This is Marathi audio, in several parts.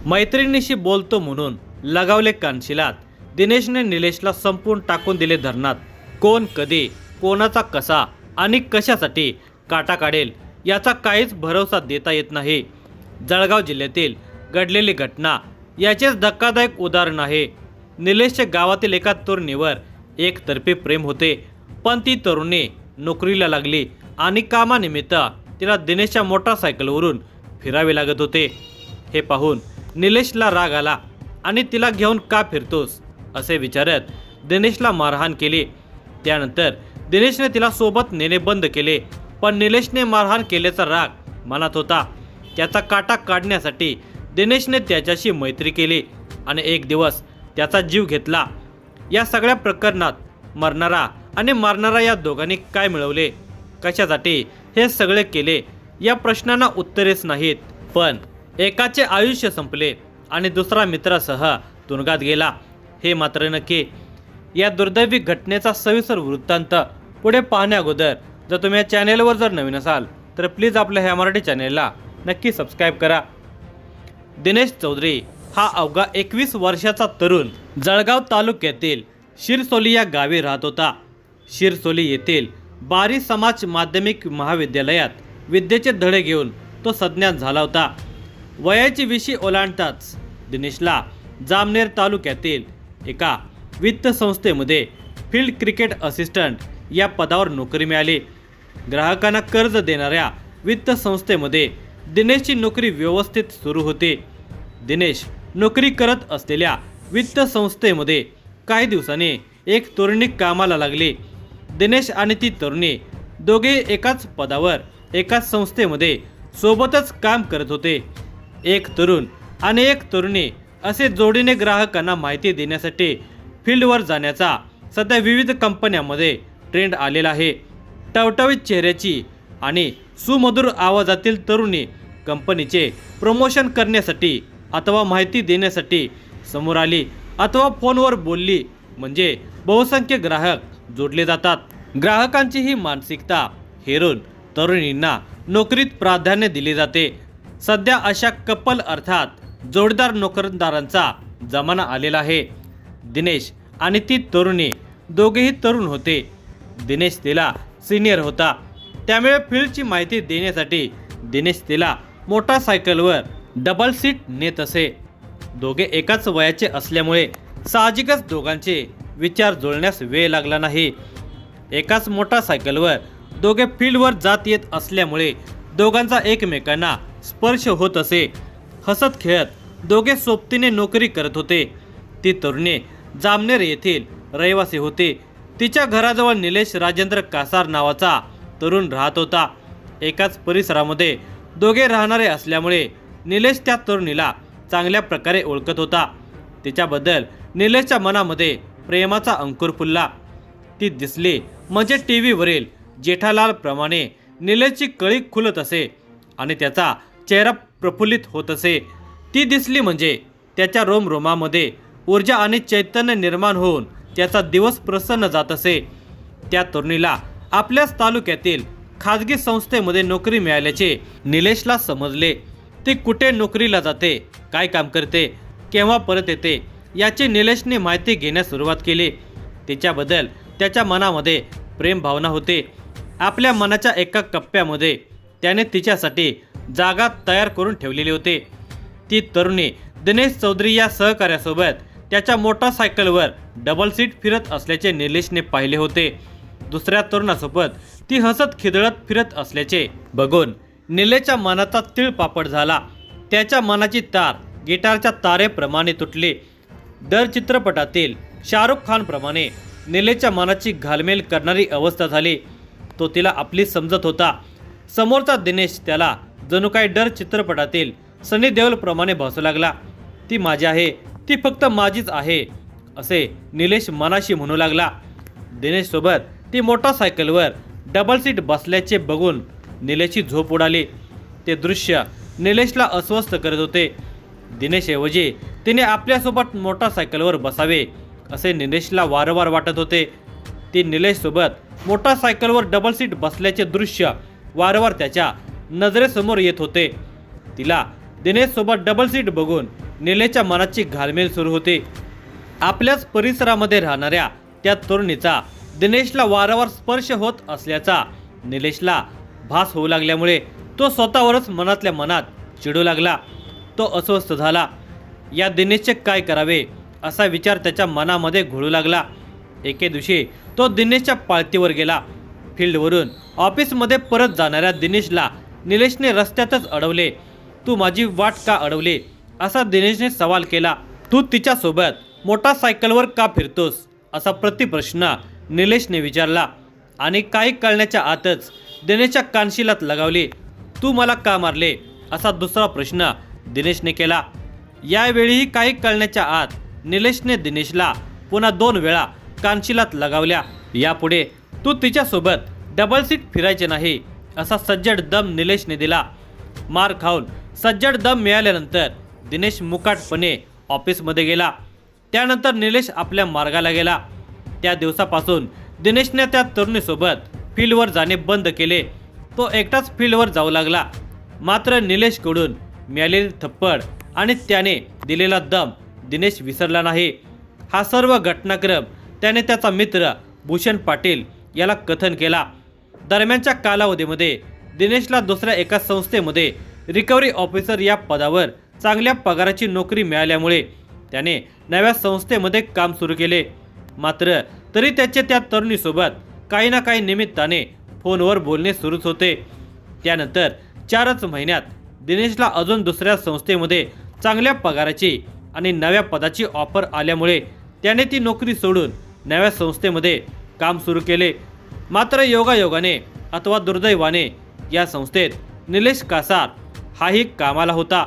मैत्रिणीशी बोलतो म्हणून लगावले कानशिलात दिनेशने निलेशला संपून टाकून दिले धरणात। कोण कधी कोणाचा कसा आणि कशासाठी काटा काढेल याचा काहीच भरोसा देता येत नाही। जळगाव जिल्ह्यातील घडलेली घटना याचेच धक्कादायक उदाहरण आहे। निलेशच्या गावातील एका तरुणीवर एकतर्फी प्रेम होते, पण ती तरुणी नोकरीला लागली आणि कामानिमित्त तिला दिनेशच्या मोटारसायकलवरून फिरावे लागत होते। हे पाहून निलेशला राग आला आणि तिला घेऊन का फिरतोस असे विचारत दिनेशला मारहाण केली। त्यानंतर दिनेशने तिला सोबत नेणे बंद केले, पण निलेशने मारहाण केल्याचा राग मनात होता। त्याचा काटा काढण्यासाठी दिनेशने त्याच्याशी मैत्री केली आणि एक दिवस त्याचा जीव घेतला। या सगळ्या प्रकरणात मरणारा आणि मारणारा या दोघांनी काय मिळवले, कशासाठी हे सगळे केले या प्रश्नांना उत्तरेच नाहीत। पण एकाचे आयुष्य संपले आणि दुसरा मित्रासह तुरुंगात गेला हे मात्र नक्की। या दुर्दैवी घटनेचा सविस्तर वृत्तांत पुढे पाहण्या अगोदर जर तुम्ही या चॅनेलवर जर नवीन असाल तर प्लीज आपल्या ह्या मराठी चॅनेलला नक्की सबस्क्राईब करा। दिनेश चौधरी हा अवघा 21 वर्षाचा तरुण जळगाव तालुक्यातील शिरसोली या गावी राहत होता। शिरसोली येथील बारी समाज माध्यमिक महाविद्यालयात विद्येचे धडे घेऊन तो सज्ञान झाला होता। वयाची 20 ओलांडताच दिनेशला जामनेर तालुक्यातील एका वित्त संस्थेमध्ये फील्ड क्रिकेट असिस्टंट या पदावर नोकरी मिळाली। ग्राहकांना कर्ज देणाऱ्या वित्त संस्थेमध्ये दिनेशची नोकरी व्यवस्थित सुरू होती। दिनेश नोकरी करत असलेल्या वित्त संस्थेमध्ये काही दिवसांनी एक तरुणी कामाला लागली। दिनेश आणि ती तरुणी दोघे एकाच पदावर एकाच संस्थेमध्ये सोबतच काम करत होते। एक तरुण आणि एक तरुणी असे जोडीने ग्राहकांना माहिती देण्यासाठी फील्डवर जाण्याचा सध्या विविध कंपन्यांमध्ये ट्रेंड आलेला आहे। टवटवीत चेहऱ्याची आणि सुमधुर आवाजातील तरुणी कंपनीचे प्रमोशन करण्यासाठी अथवा माहिती देण्यासाठी समोर आली अथवा फोनवर बोलली म्हणजे बहुसंख्य ग्राहक जोडले जातात। ग्राहकांची ही मानसिकता हेरून तरुणींना नोकरीत प्राधान्य दिले जाते। सध्या अशा कपल अर्थात जोडीदार नोकरदारांचा जमाना आलेला आहे। दिनेश आणि ती तरुणी दोघेही तरुण होते। दिनेश तिला सिनियर होता, त्यामुळे फील्डची माहिती देण्यासाठी दिनेश तिला मोटारसायकलवर डबल सीट नेत असे। दोघे एकाच वयाचे असल्यामुळे साहजिकच दोघांचे विचार जुळण्यास वेळ लागला नाही। एकाच मोटारसायकलवर दोघे फील्डवर जात येत असल्यामुळे दोघांचा एकमेकांना स्पर्श होत असे। हसत खेळत दोघे सोबतीने नोकरी करत होते। ती तरुणी जामनेर येथील रहिवासी होती। तिच्या घराजवळ निलेश राजेंद्र कासार नावाचा तरुण राहत होता। एकाच परिसरामध्ये दोघे राहणारे असल्यामुळे निलेश त्या तरुणीला चांगल्या प्रकारे ओळखत होता। तिच्याबद्दल निलेशच्या मनामध्ये प्रेमाचा अंकुर फुलला। ती दिसली म्हणजे टीव्हीवरील जेठालाल प्रमाणे निलेशची कळी खुलत असे आणि त्याचा चेहरा प्रफुल्लित होत असे। ती दिसली म्हणजे त्याच्या रोमरोमामध्ये ऊर्जा आणि चैतन्य निर्माण होऊन त्याचा दिवस प्रसन्न जात असे। त्या तरुणीला आपल्याच तालुक्यातील खाजगी संस्थेमध्ये नोकरी मिळाल्याचे निलेशला समजले। ती कुठे नोकरीला जाते, काय काम करते, केव्हा परत येते याची निलेशने माहिती घेण्यास सुरुवात केली। तिच्याबद्दल त्याच्या मनामध्ये प्रेम भावना होते। आपल्या मनाच्या एका कप्प्यामध्ये त्याने तिच्यासाठी जागा तयार करून ठेवलेली होती। ती तरुणी दिनेश चौधरी या सहकार्यासोबत त्याच्या मोटारसायकलवर डबल सीट फिरत असल्याचे निलेशने पाहिले होते। दुसऱ्या तरुणासोबत ती हसत खिदळत फिरत असल्याचे बघून निलेशच्या मनाचा तिळपापड झाला। त्याच्या मनाची तार गिटारच्या तारेप्रमाणे तुटली। डर चित्रपटातील शाहरुख खान प्रमाणे निलेशच्या मनाची घालमेल करणारी अवस्था झाली। तो तिला आपली समजत होता। समोरचा दिनेश त्याला जणू काही डर चित्रपटातील सनी देओल प्रमाणे भासू लागला। ती माझी आहे, ती फक्त माझीच आहे असे निलेश मनाशी म्हणू लागला। दिनेश सोबत ती मोटारसायकलवर डबल सीट बसल्याचे बघून निलेशची झोप उडाली। ते दृश्य निलेशला अस्वस्थ करत होते। दिनेशऐवजी तिने आपल्यासोबत मोटारसायकलवर बसावे असे निलेशला वारंवार वाटत होते। ती निलेशसोबत मोटारसायकलवर डबल सीट बसल्याचे दृश्य वारंवार त्याच्या नजरेसमोर येत होते। तिला दिनेशसोबत डबल सीट बघून निलेशच्या मनाची घालमेल सुरू होते. आपल्याच परिसरामध्ये राहणाऱ्या त्या तरुणीचा दिनेशला वारंवार स्पर्श होत असल्याचा निलेशला भास होऊ लागल्यामुळे तो स्वतःवरच मनातल्या मनात चिडू लागला. तो अस्वस्थ झाला. या दिनेशचे काय करावे असा विचार त्याच्या मनामध्ये घोळू लागला. एके दिवशी तो दिनेशच्या पाळतीवर गेला. फील्डवरून ऑफिसमध्ये परत जाणाऱ्या दिनेशला निलेशने रस्त्यातच अडवले. तू माझी वाट का अडवली असा दिनेशने सवाल केला. तू तिच्यासोबत मोटारसायकलवर का फिरतोस असा प्रतिप्रश्न निलेशने विचारला. आणि काही कळण्याच्या आतच दिनेशच्या कानशिलात लगावली. तू मला का मारले असा दुसरा प्रश्न दिनेशने केला. यावेळीही काही कळण्याच्या आत निलेशने दिनेशला पुन्हा 2 वेळा कानशिलात लगावल्या. यापुढे तू तिच्यासोबत डबल सीट फिरायचे नाही असा सज्जड दम निलेशने दिला. मार खाऊन सज्जड दम मिळाल्यानंतर दिनेश मुकाटपणे ऑफिसमध्ये गेला. त्यानंतर निलेश आपल्या मार्गाला गेला. त्या दिवसापासून दिनेशने त्या तरुणीसोबत फील्डवर जाणे बंद केले. तो एकटाच फील्डवर जाऊ लागला. मात्र निलेशकडून मिळालेली थप्पड आणि त्याने दिलेला दम दिनेश विसरला नाही. हा सर्व घटनाक्रम त्याने त्याचा मित्र भूषण पाटील याला कथन केला. दरम्यानच्या कालावधीमध्ये दिनेशला दुसऱ्या एका संस्थेमध्ये रिकव्हरी ऑफिसर या पदावर चांगल्या पगाराची नोकरी मिळाल्यामुळे त्याने नव्या संस्थेमध्ये काम सुरू केले. मात्र तरी त्याचे त्या तरुणीसोबत काही ना काही निमित्ताने फोनवर बोलणे सुरूच होते. त्यानंतर 4च महिन्यात दिनेशला अजून दुसऱ्या संस्थेमध्ये चांगल्या पगाराची आणि नव्या पदाची ऑफर आल्यामुळे त्याने ती नोकरी सोडून नव्या संस्थेमध्ये काम सुरू केले. मात्र योगायोगाने अथवा दुर्दैवाने या संस्थेत निलेश कासार हाही कामाला होता.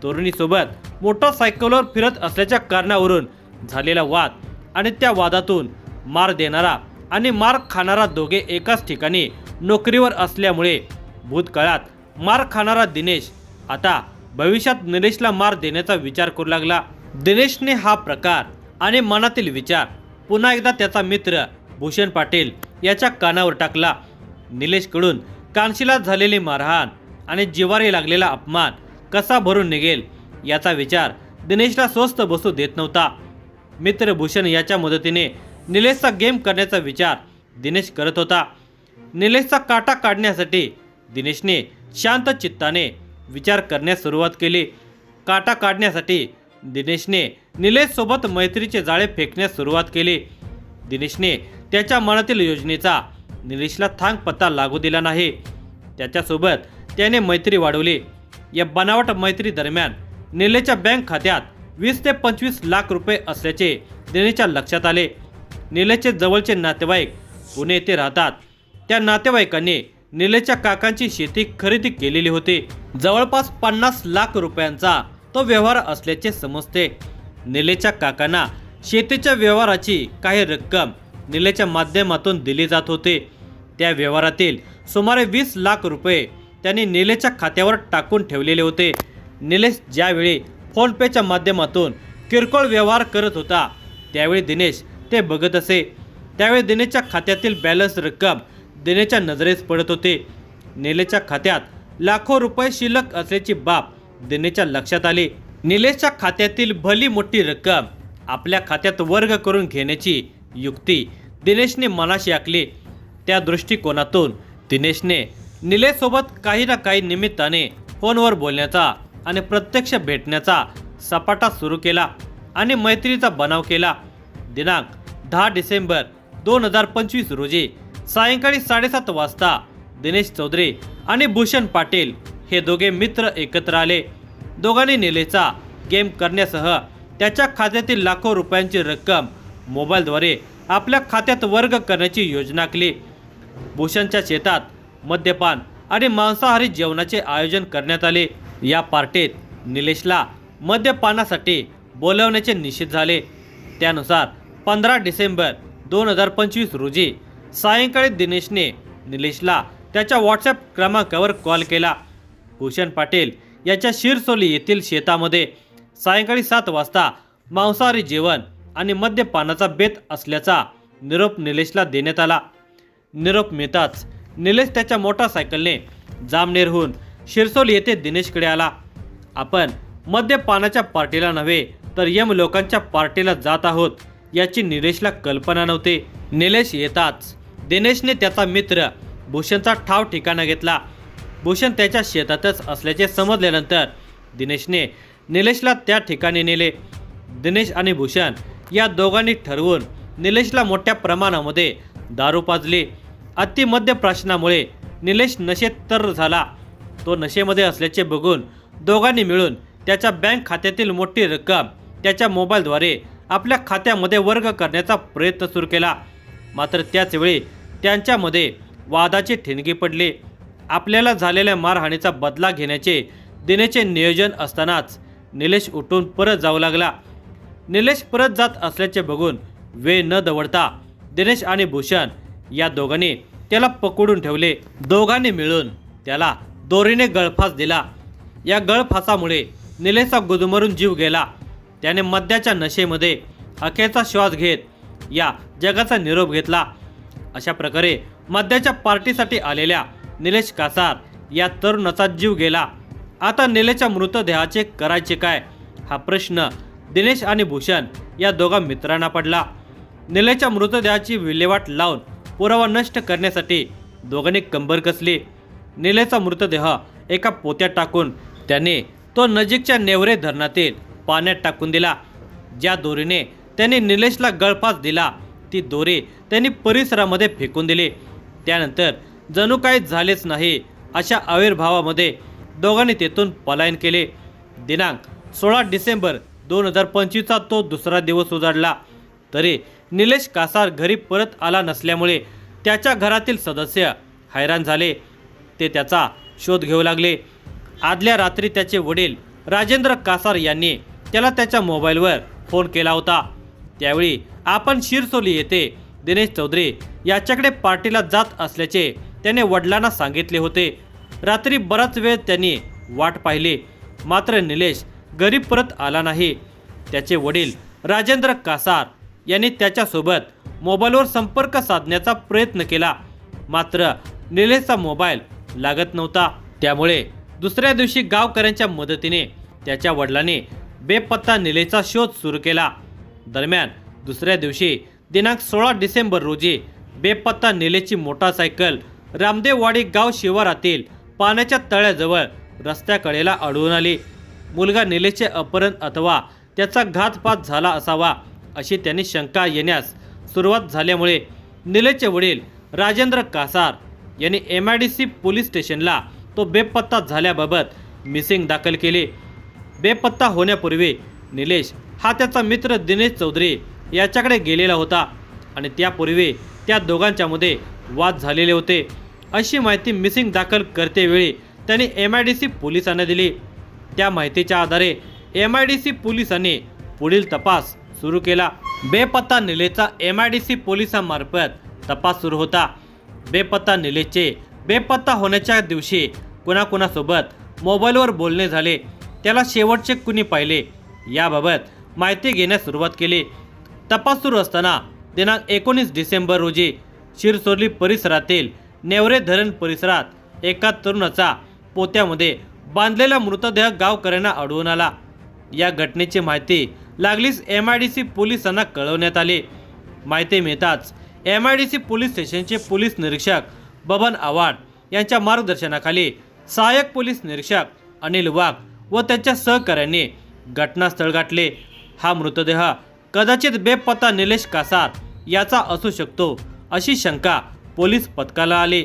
तरुणीसोबत मोटारसायकलवर फिरत असल्याच्या कारणावरून झालेला वाद आणि त्या वादातून मार देणारा आणि मार खाणारा दोघे एकाच ठिकाणी नोकरीवर असल्यामुळे भूतकाळात मार खाणारा दिनेश आता भविष्यात निलेशला मार देण्याचा विचार करू लागला. दिनेशने हा प्रकार आणि मनातील विचार पुन्हा एकदा त्याचा मित्र भूषण पाटील याच्या कानावर टाकला. निलेशकडून कानशिलात झालेली मारहाण आणि जिव्हारी लागलेला अपमान कसा भरून निघेल याचा विचार दिनेशला स्वस्थ बसू देत नव्हता. मित्र भूषण याच्या मदतीने निलेशचा गेम करण्याचा विचार दिनेश करत होता. निलेशचा काटा काढण्यासाठी दिनेशने शांत चित्ताने विचार करण्यास सुरुवात केली. काटा काढण्यासाठी दिनेशने निलेशसोबत मैत्रीचे जाळे फेकण्यास सुरुवात केली. दिनेशने त्याच्या मनातील योजनेचा निलेशला थांग पत्ता लागू दिला नाही. त्याच्यासोबत त्याने मैत्री वाढवली. या बनावट मैत्री दरम्यान निलेशच्या बँक खात्यात 20 ते 25 लाख रुपये असल्याचे दिनेशच्या लक्षात आले. निलेशचे जवळचे नातेवाईक पुणे येथे राहतात. त्या नातेवाईकांनी निलेशच्या काकांची शेती खरेदी केलेली होती. जवळपास 50 लाख रुपयांचा तो व्यवहार असल्याचे समजते. निलेशच्या काकांना शेतीच्या व्यवहाराची काही रक्कम निलेशच्या माध्यमातून दिली जात होते. त्या व्यवहारातील सुमारे 20 लाख रुपये त्यांनी निलेशच्या खात्यावर टाकून ठेवलेले होते. निलेश ज्यावेळी फोनपेच्या माध्यमातून किरकोळ व्यवहार करत होता त्यावेळी दिनेश ते बघत असे. त्यावेळी दिनेशच्या खात्यातील बॅलन्स रक्कम दिनेशच्या नजरेस पडत होते. निलेशच्या खात्यात लाखो रुपये शिल्लक असल्याची बाब दिनेशच्या लक्षात आली. निलेशच्या खात्यातील भली मोठी रक्कम आपल्या खात्यात वर्ग करून घेण्याची युक्ती दिनेशने मनाशी आखली. त्या दृष्टिकोनातून दिनेशने निलेशसोबत काही ना काही निमित्ताने फोनवर बोलण्याचा आणि प्रत्यक्ष भेटण्याचा सपाटा सुरू केला आणि मैत्रीचा बनाव केला. दिनांक 10 डिसेंबर 2025 रोजी सायंकाळी 7:30 वाजता दिनेश चौधरी आणि भूषण पाटील हे दोघे मित्र एकत्र आले. दोघांनी निलेशचा गेम करण्यासह त्याच्या खात्यातील लाखो रुपयांची रक्कम मोबाईलद्वारे आपल्या खात्यात वर्ग करण्याची योजना आखली. भूषणच्या शेतात मद्यपान आणि मांसाहारी जेवणाचे आयोजन करण्यात आले. या पार्टीत निलेशला मद्यपानासाठी बोलवण्याचे निश्चित झाले. त्यानुसार 15 डिसेंबर 2025 रोजी सायंकाळी दिनेशने निलेशला त्याच्या व्हॉट्सॲप क्रमांकावर कॉल केला. भूषण पाटील याच्या शिरसोली येथील शेतामध्ये सायंकाळी 7 वाजता मांसाहारी जेवण आणि मद्यपानाचा बेत असल्याचा निरोप निलेशला देण्यात आला. निरोप मिळताच निलेश त्याच्या मोटारसायकलने जामनेरहून शिरसोली येथे दिनेशकडे आला. आपण मद्यपानाच्या पार्टीला नव्हे तर यम लोकांच्या पार्टीला जात आहोत याची निलेशला कल्पना नव्हती। निलेश येताच दिनेशने त्याचा मित्र भूषणचा ठाव ठिकाणा घेतला। भूषण त्याच्या शेतातच असल्याचे समजल्यानंतर दिनेशने निलेशला त्या ठिकाणी नेले। दिनेश आणि भूषण या दोघांनी ठरवून निलेशला मोठ्या प्रमाणामध्ये दारू पाजली। अति मद्यप्राशनामुळे निलेश नशेत तर झाला। तो नशेमध्ये असल्याचे बघून दोघांनी मिळून त्याच्या बँक खात्यातील मोठी रक्कम त्याच्या मोबाईलद्वारे आपल्या खात्यामध्ये वर्ग करण्याचा प्रयत्न सुरू केला। मात्र त्याच वेळी त्यांच्यामध्ये वादाची ठिणगी पडली। आपल्याला झालेल्या मारहाणीचा बदला घेण्याचे दिनेशचे नियोजन असतानाच निलेश उठून परत जाऊ लागला। निलेश परत जात असल्याचे बघून वेळ न दवडता दिनेश आणि भूषण या दोघांनी त्याला पकडून ठेवले। दोघांनी मिळून त्याला दोरीने गळफास दिला। या गळफासामुळे निलेशचा गुदमरून जीव गेला। त्याने मद्याच्या नशेमध्ये अखेरचा श्वास घेत या जगाचा निरोप घेतला। अशा प्रकारे मद्याच्या पार्टीसाठी आलेल्या निलेश कासार या तरुणाचा जीव गेला। आता निलेशच्या मृतदेहाचे करायचे काय हा प्रश्न दिनेश आणि भूषण या दोघा मित्रांना पडला। निलेशच्या मृतदेहाची विल्हेवाट लावून पुरावा नष्ट करण्यासाठी दोघांनी कंबर कसली। निलेशचा मृतदेह एका पोत्यात टाकून त्याने तो नजीकच्या नेवरे धरणातील पाण्यात टाकून दिला। ज्या दोरीने त्यांनी निलेशला गळफास दिला ती दोरी त्यांनी परिसरामध्ये फेकून दिली। त्यानंतर जणू काही झालेच नाही अशा आविर्भावामध्ये दोघांनी तेथून पलायन केले। दिनांक 16 डिसेंबर 2025चा तो दुसरा दिवस उजाडला तरी निलेश कासार घरी परत आला नसल्यामुळे त्याच्या घरातील सदस्य हैराण झाले। ते त्याचा शोध घेऊ लागले। आदल्या रात्री त्याचे वडील राजेंद्र कासार यांनी त्याला त्याच्या मोबाईलवर फोन केला होता। त्यावेळी आपण शिरसोली येथे दिनेश चौधरी याच्याकडे पार्टीला जात असल्याचे त्याने वडिलांना सांगितले होते। रात्री बराच वेळ त्यांनी वाट पाहिली मात्र निलेश घरी परत आला नाही। त्याचे वडील राजेंद्र कासार यांनी त्याच्यासोबत मोबाईलवर संपर्क साधण्याचा प्रयत्न केला मात्र निलेशचा मोबाईल लागत नव्हता। त्यामुळे दुसऱ्या दिवशी गावकऱ्यांच्या मदतीने त्याच्या वडिलांनी बेपत्ता निलेशचा शोध सुरू केला। दरम्यान दुसऱ्या दिवशी दिनांक 16 डिसेंबर रोजी बेपत्ता निलेशची मोटारसायकल रामदेववाडी गाव शिवारातील पाण्याच्या तळ्याजवळ रस्त्याकडेला आढळून आली। मुलगा निलेशचे अपहरण अथवा त्याचा घातपात झाला असावा अशी त्यांनी शंका येण्यास सुरुवात झाल्यामुळे निलेशचे वडील राजेंद्र कासार यांनी MIDC पोलीस स्टेशनला तो बेपत्ता झाल्याबाबत मिसिंग दाखल केली। बेपत्ता होण्यापूर्वी निलेश हा त्याचा मित्र दिनेश चौधरी याच्याकडे गेलेला होता आणि त्यापूर्वी त्या दोघांच्यामध्ये वाद झालेले होते अशी माहिती मिसिंग दाखल करतेवेळी त्यांनी MIDC पोलिसांना दिली। त्या माहितीच्या आधारे MIDC पोलिसांनी पुढील तपास सुरू केला। बेपत्ता निलेशचा MIDC पोलिसांमार्फत तपास सुरू होता। बेपत्ता निलेशचे बेपत्ता होण्याच्या दिवशी कुणाकुणासोबत मोबाईलवर बोलणे झाले, त्याला शेवटचे कुणी पाहिले याबाबत माहिती घेण्यास सुरुवात केली। तपास सुरू असताना दिनांक 19 डिसेंबर रोजी शिरसोली परिसरातील नेवरे धरण परिसरात एका तरुणाचा पोत्यामध्ये बांधलेला मृतदेह गावकऱ्यांना आढळून आला। या घटनेची माहिती लागलीच MIDC पोलिसांना कळवण्यात आली। माहिती मिळताच MIDC पोलीस स्टेशनचे पोलीस निरीक्षक बबन आव्हाड यांच्या मार्गदर्शनाखाली सहाय्यक पोलीस निरीक्षक अनिल वाघ व त्यांच्या सहकाऱ्यांनी घटनास्थळ गाठले। हा मृतदेह कदाचित बेपत्ता निलेश कासार याचा असू शकतो अशी शंका पोलीस पथकाला आली।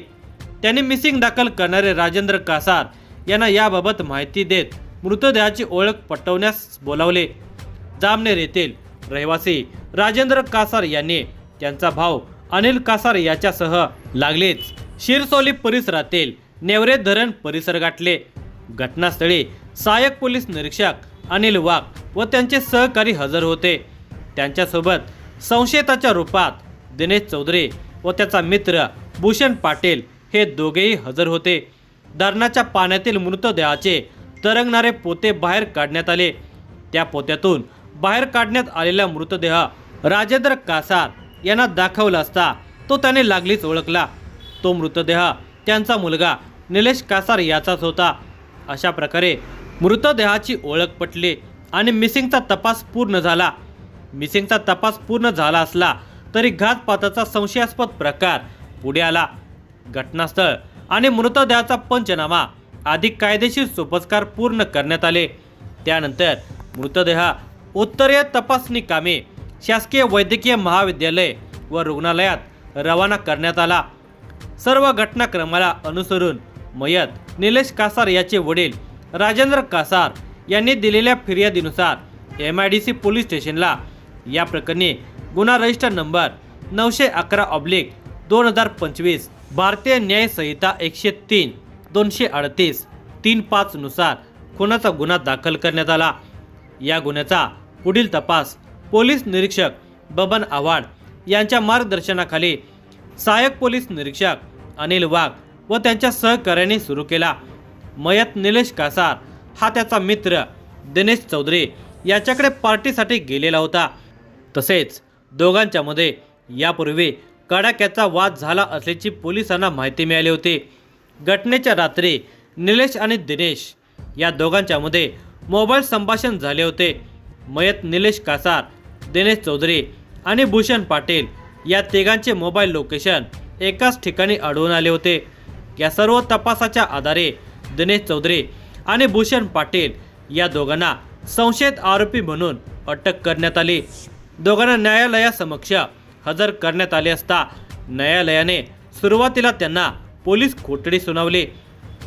त्यांनी मिसिंग दाखल करणारे राजेंद्र कासार यांना याबाबत माहिती देत मृतदेहाची ओळख पटवण्यास बोलावले। जामनेर येथील रहिवासी राजेंद्र कासार यांनी त्यांचा भाऊ अनिल कासार याच्यासह लागलीच शिरसोली परिसरातील नेवरे धरण परिसर गाठले। घटनास्थळी सहाय्यक पोलीस निरीक्षक अनिल वाघ व त्यांचे सहकारी हजर होते। त्यांच्यासोबत संशयिताच्या रूपात दिनेश चौधरी व त्याचा मित्र भूषण पाटील हे दोघेही हजर होते। धरणाच्या पाण्यातील मृतदेहाचे तरंगणारे पोते बाहेर काढण्यात आले। त्या पोत्यातून बाहेर काढण्यात आलेला मृतदेह राजेंद्र कासार यांना दाखवला असता तो त्याने लागलीच ओळखला। तो मृतदेह त्यांचा मुलगा निलेश कासार याचाच होता। अशा प्रकारे मृतदेहाची ओळख पटली आणि मिसिंगचा तपास पूर्ण झाला. मिसिंगचा तपास पूर्ण झाला असला तरी घातपाताचा संशयास्पद प्रकार पुढे आला. घटनास्थळ आणि मृतदेहाचा पंचनामा अधिक कायदेशीर सोपस्कार पूर्ण करण्यात आले. त्यानंतर मृतदेह उत्तरीय तपासणी कामे शासकीय वैद्यकीय महाविद्यालय व रुग्णालयात रवाना करण्यात आला. सर्व घटनाक्रमाला अनुसरून मयत निलेश कासार याचे वडील राजेंद्र कासार यांनी दिलेल्या फिर्यादीनुसार MIDC पोलीस स्टेशनला या प्रकरणी गुन्हा रजिस्टर नंबर 911/2025 भारतीय न्याय संहिता 103 238 35 नुसार खुनाचा गुन्हा दाखल करण्यात आला. या गुन्ह्याचा पुढील तपास पोलीस निरीक्षक बबन आव्हाड यांच्या मार्गदर्शनाखाली सहाय्यक पोलीस निरीक्षक अनिल वाघ व त्यांच्या सहकार्याने सुरू केला. मयत निलेश कासार हा त्याचा मित्र दिनेश चौधरी याच्याकडे पार्टीसाठी गेलेला होता. तसेच दोघांच्या मध्ये यापूर्वी कडाक्याचा वाद झाला असल्याची पोलिसांना माहिती मिळाली होती. घटनेच्या रात्री निलेश आणि दिनेश या दोघांच्या मध्ये मोबाईल संभाषण झाले होते. मयत निलेश कासार, दिनेश चौधरी आणि भूषण पाटील या तिघांचे मोबाईल लोकेशन एकाच ठिकाणी आढळून आले होते. या सर्व तपासाच्या आधारे दिनेश चौधरी आणि भूषण पाटील या दोघांना संशयित आरोपी म्हणून अटक करण्यात आली. दोघांना न्यायालयासमक्ष हजर करण्यात आले असता न्यायालयाने सुरुवातीला त्यांना पोलीस कोठडी सुनावली.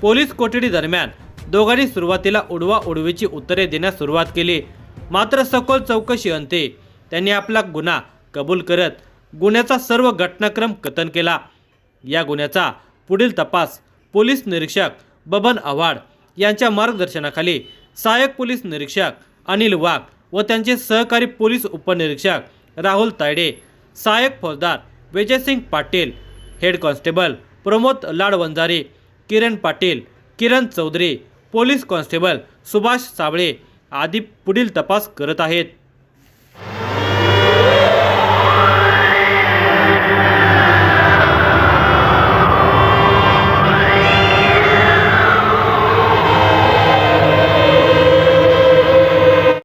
पोलीस कोठडी दरम्यान दोघांनी सुरुवातीला उडवाउडवीची उत्तरे देण्यास सुरुवात केली. मात्र सखोल चौकशी अंती त्यांनी आपला गुन्हा कबूल करत गुन्ह्याचा सर्व घटनाक्रम कथन केला. या गुन्ह्याचा पुढील तपास पोलीस निरीक्षक बबन आव्हाड यांच्या मार्गदर्शनाखाली सहाय्यक पोलीस निरीक्षक अनिल वाघ व त्यांचे सहकारी पोलीस उपनिरीक्षक राहुल तायडे, सहाय्यक फौजदार Vijaysing Patil, head constable Pramod लाडवंजारी, Kiran Patil, Kiran Chaudhary, police constable Subhash Sable आदी पुढील तपास करत आहेत.